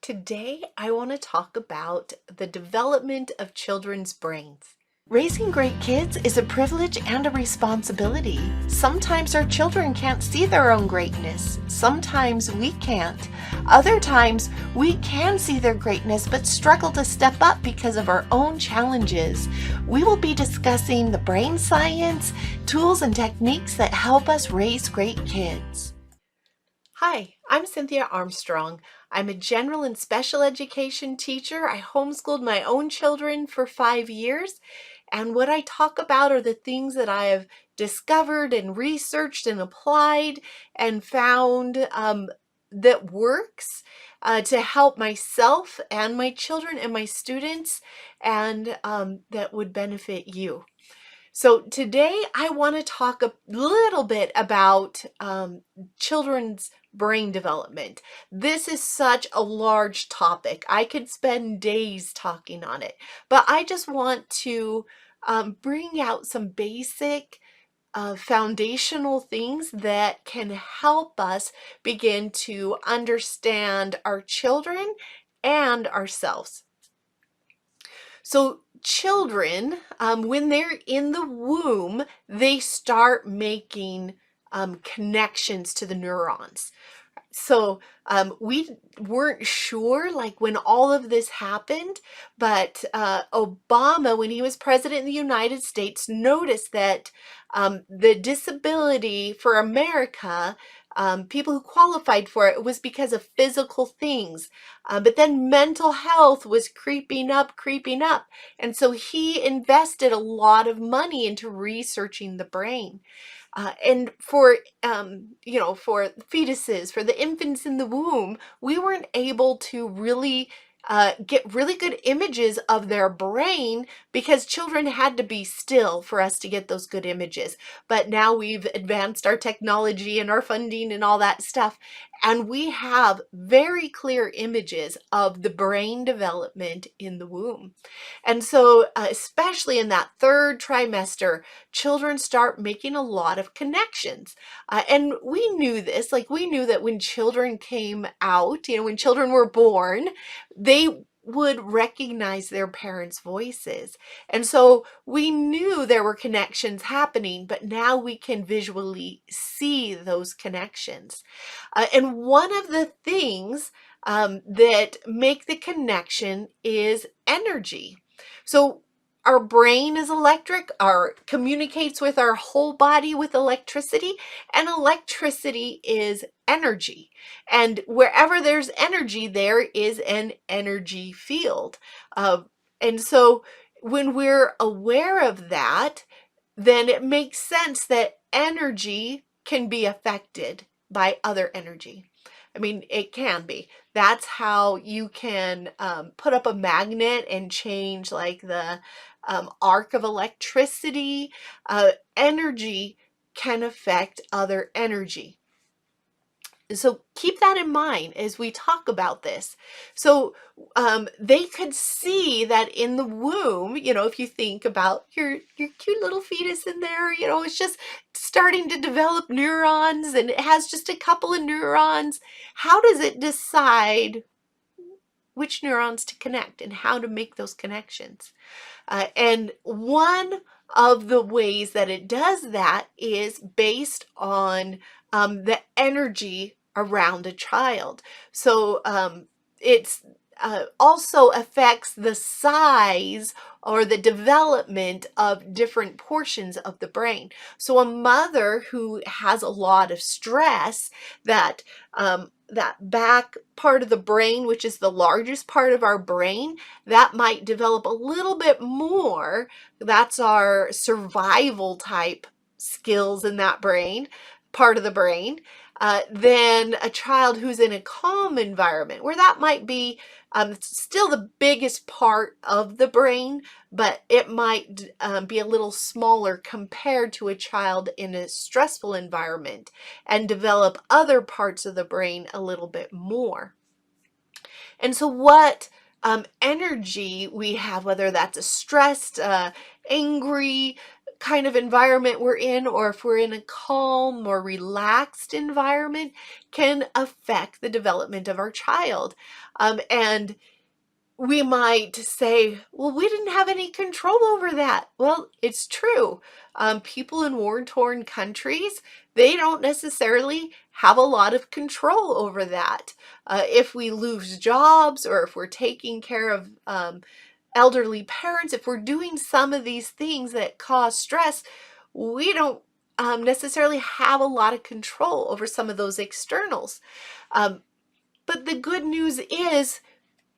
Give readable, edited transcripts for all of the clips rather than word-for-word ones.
Today, I want to talk about the development of children's brains. Raising great kids is a privilege and a responsibility. Sometimes our children can't see their own greatness. Sometimes we can't. Other times we can see their greatness but struggle to step up because of our own challenges. We will be discussing the brain science, tools and techniques that help us raise great kids. Hi, I'm Cynthia Armstrong. I'm a general and special education teacher. I homeschooled my own children for 5 years. And what I talk about are the things that I have discovered and researched and applied and found that works to help myself and my children and my students, and that would benefit you. So today I want to talk a little bit about children's brain development. This is such a large topic. I could spend days talking on it, but I just want to bring out some basic foundational things that can help us begin to understand our children and ourselves. So children, when they're in the womb, they start making connections to the neurons. So we weren't sure, like, when all of this happened, but Obama, when he was president in the United States, noticed that the disability for America, people who qualified for it, was because of physical things. But then mental health was creeping up. And so he invested a lot of money into researching the brain. And for for fetuses, for the infants in the womb, we weren't able to really get really good images of their brain because children had to be still for us to get those good images. But now we've advanced our technology and our funding and all that stuff, and we have very clear images of the brain development in the womb. And so, especially in that third trimester, children start making a lot of connections. And we knew this, like, we knew that when children came out, when children were born, they would recognize their parents' voices. And so we knew there were connections happening, but now we can visually see those connections. And one of the things that make the connection is energy. So our brain is electric, communicates with our whole body with electricity, and electricity is energy. And wherever there's energy, there is an energy field. And so when we're aware of that, then it makes sense that energy can be affected by other energy. I mean, it can be. That's how you can put up a magnet and change, like, the arc of electricity. Energy can affect other energy. So keep that in mind as we talk about this. So they could see that in the womb, if you think about your cute little fetus in there, it's just starting to develop neurons, and it has just a couple of neurons. How does it decide which neurons to connect and how to make those connections? And one of the ways that it does that is based on the energy around a child. So it's also affects the size or the development of different portions of the brain. So a mother who has a lot of stress, that back part of the brain, which is the largest part of our brain, that might develop a little bit more. That's our survival type skills in that brain, part of the brain, than a child who's in a calm environment, where that might be still the biggest part of the brain, but it might be a little smaller compared to a child in a stressful environment, and develop other parts of the brain a little bit more. And so what energy we have, whether that's a stressed, angry, kind of environment we're in, or if we're in a calm, more relaxed environment, can affect the development of our child. And we might say, well, we didn't have any control over that. Well, it's true. People in war-torn countries, they don't necessarily have a lot of control over that. If we lose jobs, or if we're taking care of elderly parents, if we're doing some of these things that cause stress, we don't necessarily have a lot of control over some of those externals. But the good news is,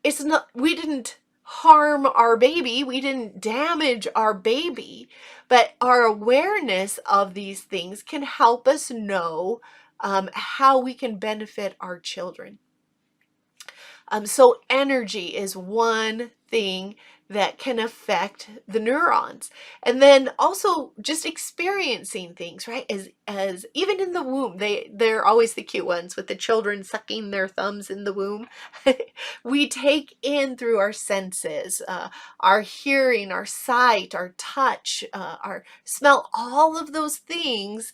it's not, we didn't harm our baby, we didn't damage our baby, but our awareness of these things can help us know how we can benefit our children. So energy is one thing that can affect the neurons. And then also just experiencing things, right? As even in the womb, they're always the cute ones with the children sucking their thumbs in the womb. We take in through our senses, our hearing, our sight, our touch, our smell, all of those things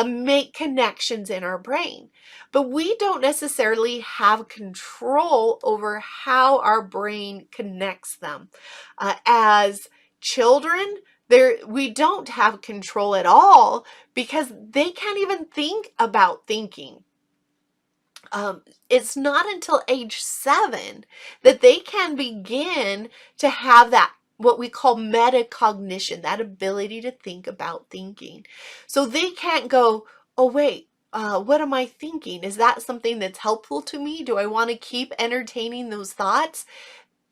make connections in our brain. But we don't necessarily have control over how our brain connects them. As children, we don't have control at all, because they can't even think about thinking. It's not until age 7 that they can begin to have that, what we call metacognition, that ability to think about thinking. So they can't go, oh wait, what am I thinking? Is that something that's helpful to me? Do I want to keep entertaining those thoughts?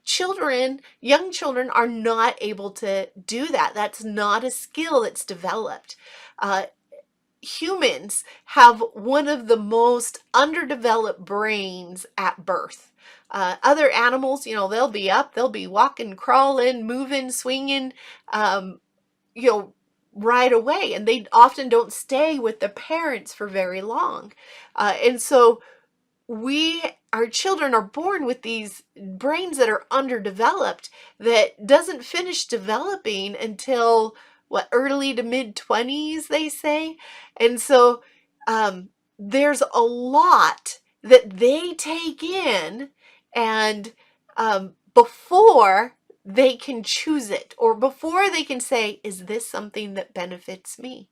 Children, young children, are not able to do that. That's not a skill that's developed. Humans have one of the most underdeveloped brains at birth. Other animals, they'll be up, they'll be walking, crawling, moving, swinging, you know, right away. And they often don't stay with the parents for very long. And so our children are born with these brains that are underdeveloped, that doesn't finish developing until early to mid 20s, they say. And so there's a lot that they take in, and before they can choose it, or before they can say, is this something that benefits me?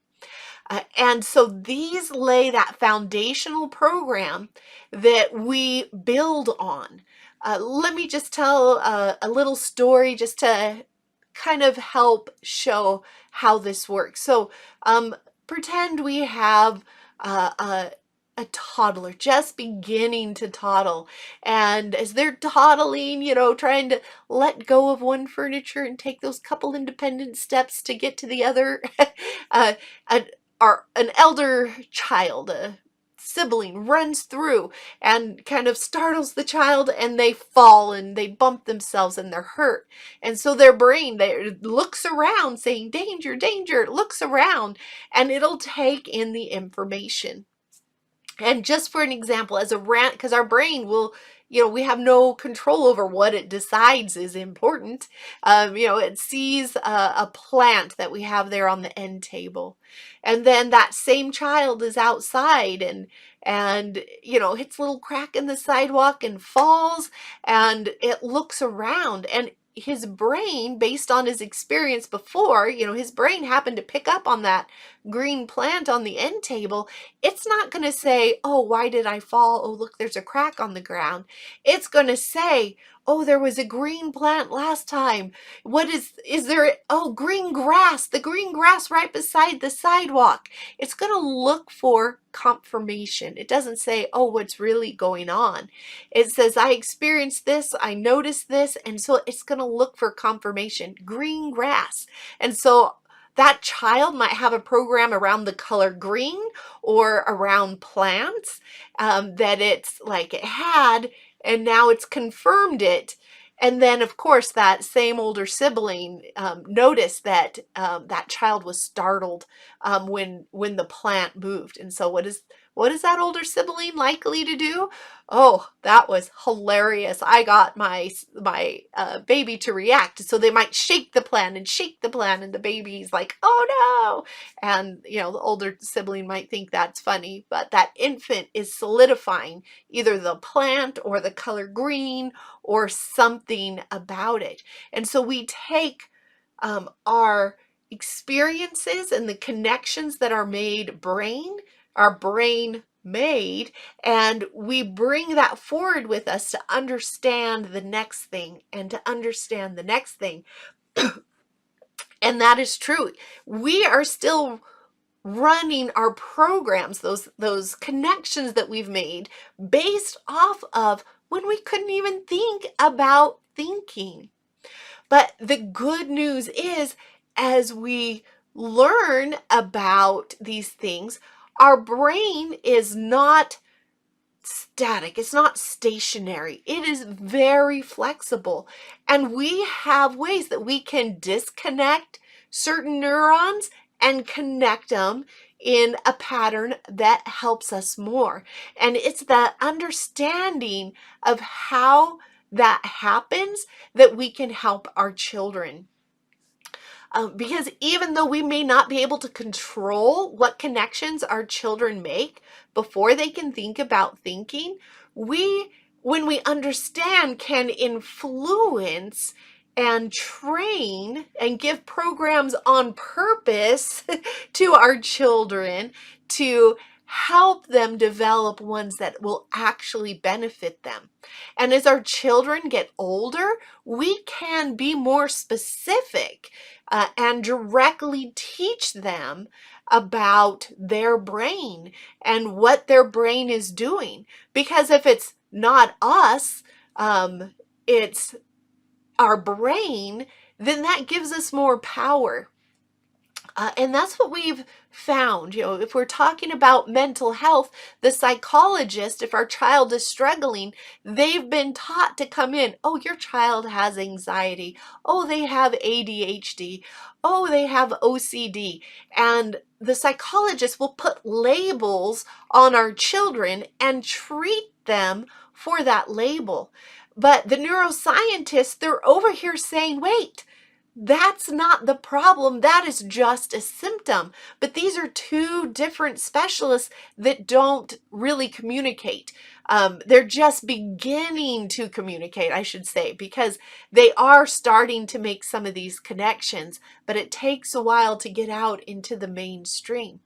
And so these lay that foundational program that we build on. Let me just tell a little story just to kind of help show how this works. So pretend we have a toddler just beginning to toddle, and as they're toddling, trying to let go of one furniture and take those couple independent steps to get to the other, uh, an elder child, a sibling, runs through and kind of startles the child, and they fall and they bump themselves and they're hurt. And so their brain looks around saying, danger, danger, it looks around, and it'll take in the information. And just for an example, as a rant, because our brain will, we have no control over what it decides is important. It sees a plant that we have there on the end table. And then that same child is outside and hits a little crack in the sidewalk and falls, and it looks around, and his brain, based on his experience before, his brain happened to pick up on that green plant on the end table. It's not going to say, oh, why did I fall? Oh, look, there's a crack on the ground. It's going to say, oh, there was a green plant last time. What is there? Oh, green grass, the green grass right beside the sidewalk. It's going to look for confirmation. It doesn't say, oh, what's really going on. It says, I experienced this, I noticed this, and so it's going to look for confirmation. Green grass. And so that child might have a program around the color green, or around plants that it's like it had, and now it's confirmed it. And then, of course, that same older sibling noticed that that child was startled when the plant moved. And so what What is that older sibling likely to do? Oh, that was hilarious. I got my baby to react. So they might shake the plan and shake the plan, and the baby's like, oh no. And, the older sibling might think that's funny, but that infant is solidifying either the plant or the color green or something about it. And so we take our experiences and the connections that our brain made, and we bring that forward with us to understand the next thing and to understand the next thing. And that is true. We are still running our programs, those connections that we've made, based off of when we couldn't even think about thinking. But the good news is, as we learn about these things, our brain is not static. It's not stationary. It is very flexible. And we have ways that we can disconnect certain neurons and connect them in a pattern that helps us more. And it's the understanding of how that happens that we can help our children. Because even though we may not be able to control what connections our children make before they can think about thinking, when we understand, can influence and train and give programs on purpose to our children to help them develop ones that will actually benefit them. And as our children get older, we can be more specific and directly teach them about their brain and what their brain is doing. Because if it's not us, it's our brain, then that gives us more power. And that's what we've found. If we're talking about mental health, the psychologist, if our child is struggling, they've been taught to come in. Oh, your child has anxiety. Oh, they have ADHD. Oh, they have OCD. And the psychologist will put labels on our children and treat them for that label. But the neuroscientists, they're over here saying, wait, that's not the problem. That is just a symptom. But these are two different specialists that don't really communicate. They're just beginning to communicate, I should say, because they are starting to make some of these connections, but it takes a while to get out into the mainstream.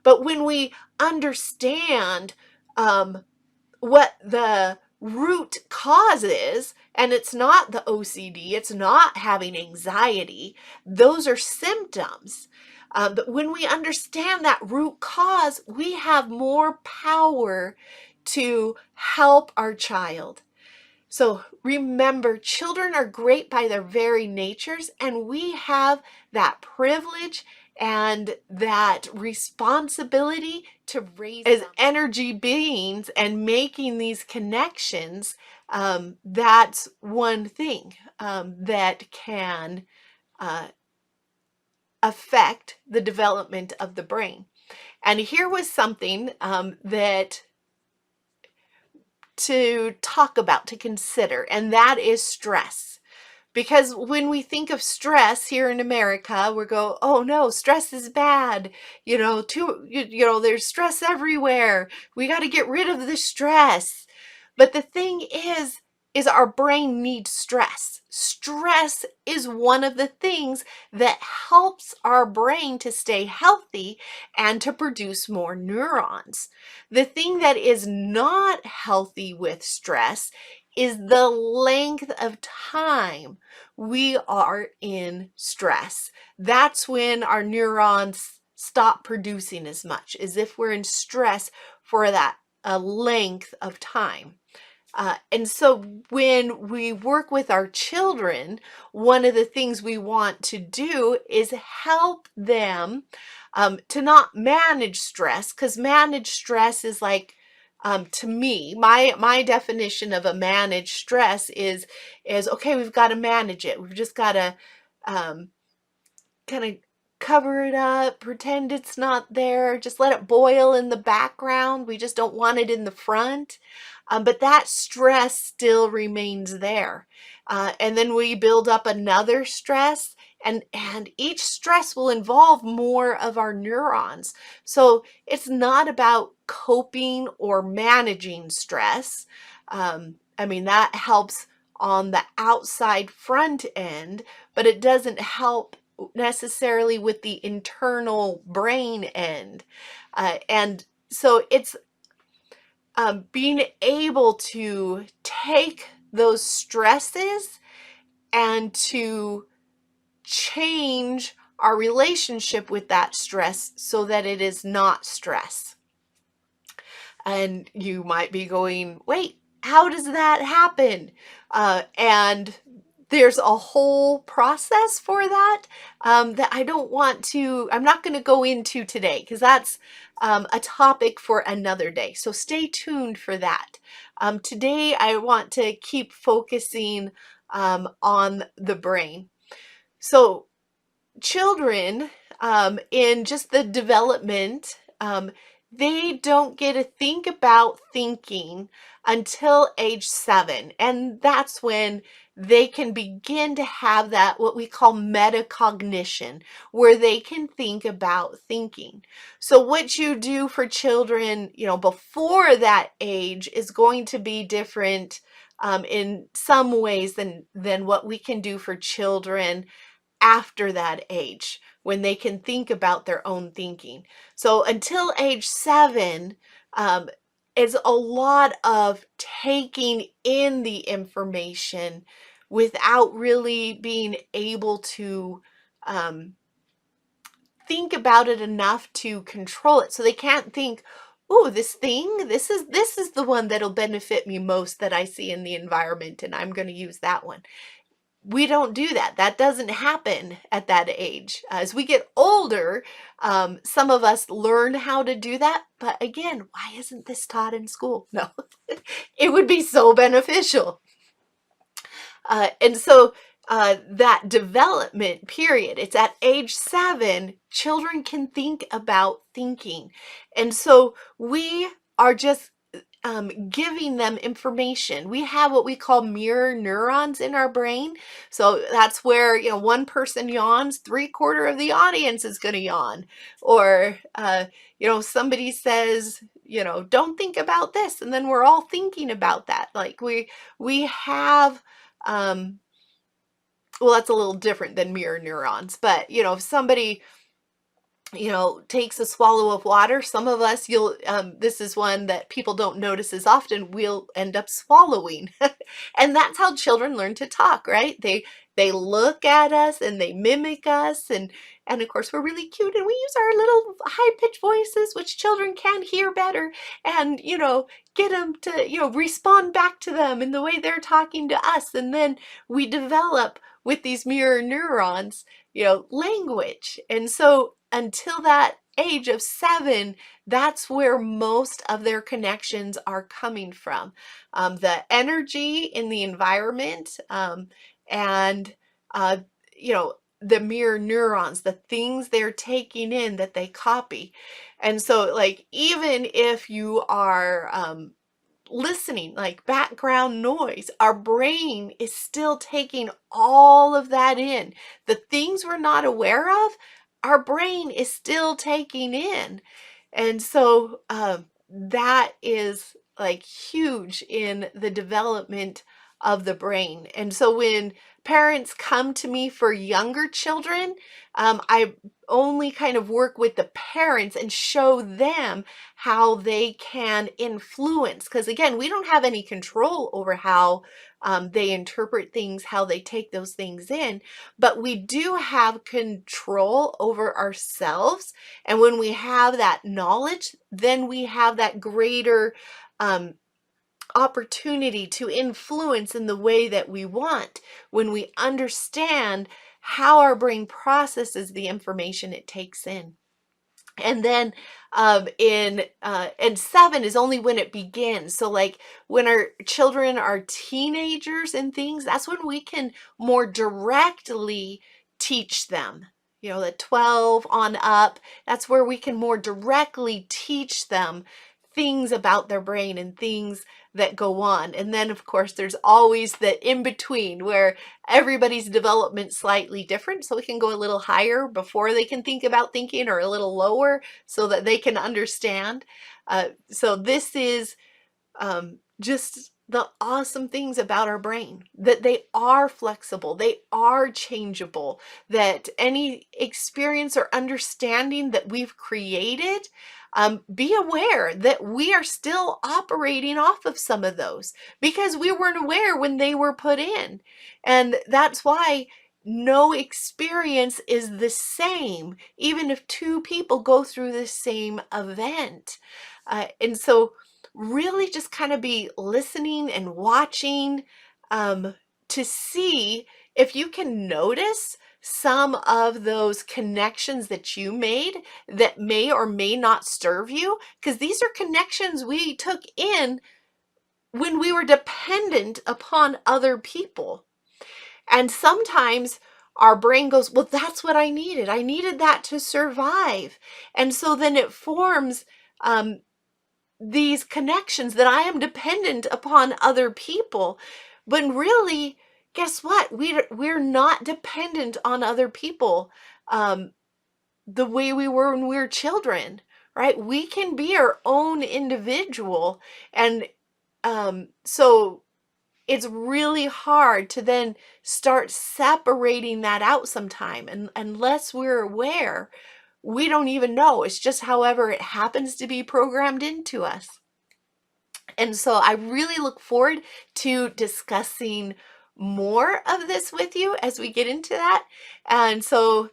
But when we understand what the root cause is, and it's not the OCD, it's not having anxiety, those are symptoms. But when we understand that root cause, we have more power to help our child. So remember, children are great by their very natures, and we have that privilege and that responsibility to raise as energy beings and making these connections. That's one thing that can affect the development of the brain. And here was something that to talk about, to consider, and that is stress. Because when we think of stress here in America, we go, oh no, stress is bad. There's stress everywhere. We got to get rid of the stress. But the thing is our brain needs stress. Stress is one of the things that helps our brain to stay healthy and to produce more neurons. The thing that is not healthy with stress is the length of time we are in stress. That's when our neurons stop producing as much, as if we're in stress for that length of time. And so when we work with our children, one of the things we want to do is help them to not manage stress, because manage stress is like, to me, my definition of a managed stress is okay, we've got to manage it. We've just got to kind of cover it up, pretend it's not there, just let it boil in the background. We just don't want it in the front. But that stress still remains there. And then we build up another stress, and each stress will involve more of our neurons. So it's not about coping or managing stress. I mean, that helps on the outside front end, but it doesn't help necessarily with the internal brain end. And so it's being able to take those stresses and to change our relationship with that stress so that it is not stress. And you might be going, wait, how does that happen? And there's a whole process for that that I'm not going to go into today because that's a topic for another day. So stay tuned for that. Today, I want to keep focusing on the brain. So children in just the development, they don't get to think about thinking until age 7. And that's when they can begin to have that, what we call metacognition, where they can think about thinking. So what you do for children, before that age is going to be different in some ways than what we can do for children after that age when they can think about their own thinking. So until age 7, is a lot of taking in the information without really being able to think about it enough to control it. So they can't think, oh, this is the one that'll benefit me most that I see in the environment, and I'm going to use that one. We don't do that. That doesn't happen at that age. As we get older, some of us learn how to do that. But again, why isn't this taught in school? No, it would be so beneficial. And so that development period, it's at age 7, children can think about thinking. And so we are just giving them information. We have what we call mirror neurons in our brain. So that's where, one person yawns, 3/4 of the audience is going to yawn. Or, somebody says, don't think about this. And then we're all thinking about that. Like we have, well, that's a little different than mirror neurons, but if somebody takes a swallow of water, some of us, this is one that people don't notice as often, we'll end up swallowing. And that's how children learn to talk, right? They look at us and they mimic us, and of course we're really cute and we use our little high-pitched voices, which children can hear better, and get them to respond back to them in the way they're talking to us. And then we develop with these mirror neurons language. And so until that age of 7, that's where most of their connections are coming from. The energy in the environment, and the mirror neurons, the things they're taking in that they copy. And so like even if you are listening, like background noise, our brain is still taking all of that in. The things we're not aware of, our brain is still taking in. And so that is like huge in the development of the brain. And so when parents come to me for younger children, I only kind of work with the parents and show them how they can influence. Because again, we don't have any control over how they interpret things, how they take those things in, but we do have control over ourselves. And when we have that knowledge, then we have that greater opportunity to influence in the way that we want when we understand how our brain processes the information it takes in. And then and 7 is only when it begins. So like when our children are teenagers and things, that's when we can more directly teach them. the 12 on up. That's where we can more directly teach them things about their brain and things that go on. And then of course there's always the in between where everybody's development slightly different, so we can go a little higher before they can think about thinking, or a little lower so that they can understand. So this is just the awesome things about our brain, that they are flexible, they are changeable, that any experience or understanding that we've created, be aware that we are still operating off of some of those because we weren't aware when they were put in. And that's why no experience is the same, even if two people go through the same event. And so really just kind of be listening and watching to see if you can notice some of those connections that you made that may or may not serve you, because these are connections we took in when we were dependent upon other people. And sometimes our brain goes, well, that's what I needed. I needed that to survive. And so then it forms these connections that I am dependent upon other people. But really, guess what? We're not dependent on other people the way we were when we were children, right? We can be our own individual. And so it's really hard to then start separating that out sometime. And unless we're aware, we don't even know. It's just however it happens to be programmed into us. And so I really look forward to discussing more of this with you as we get into that. And so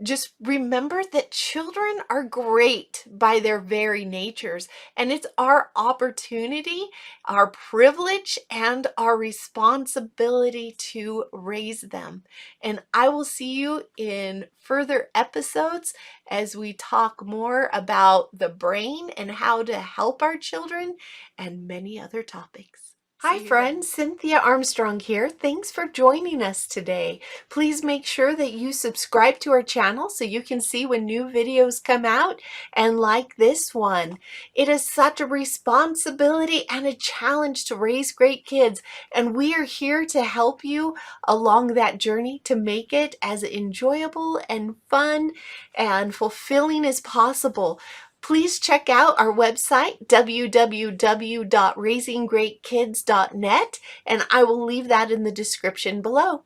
just remember that children are great by their very natures, and it's our opportunity, our privilege, and our responsibility to raise them. And I will see you in further episodes as we talk more about the brain and how to help our children and many other topics. Hi friends, Cynthia Armstrong here. Thanks for joining us today. Please make sure that you subscribe to our channel so you can see when new videos come out, and like this one. It is such a responsibility and a challenge to raise great kids, and we are here to help you along that journey to make it as enjoyable and fun and fulfilling as possible. Please check out our website, www.raisinggreatkids.net, and I will leave that in the description below.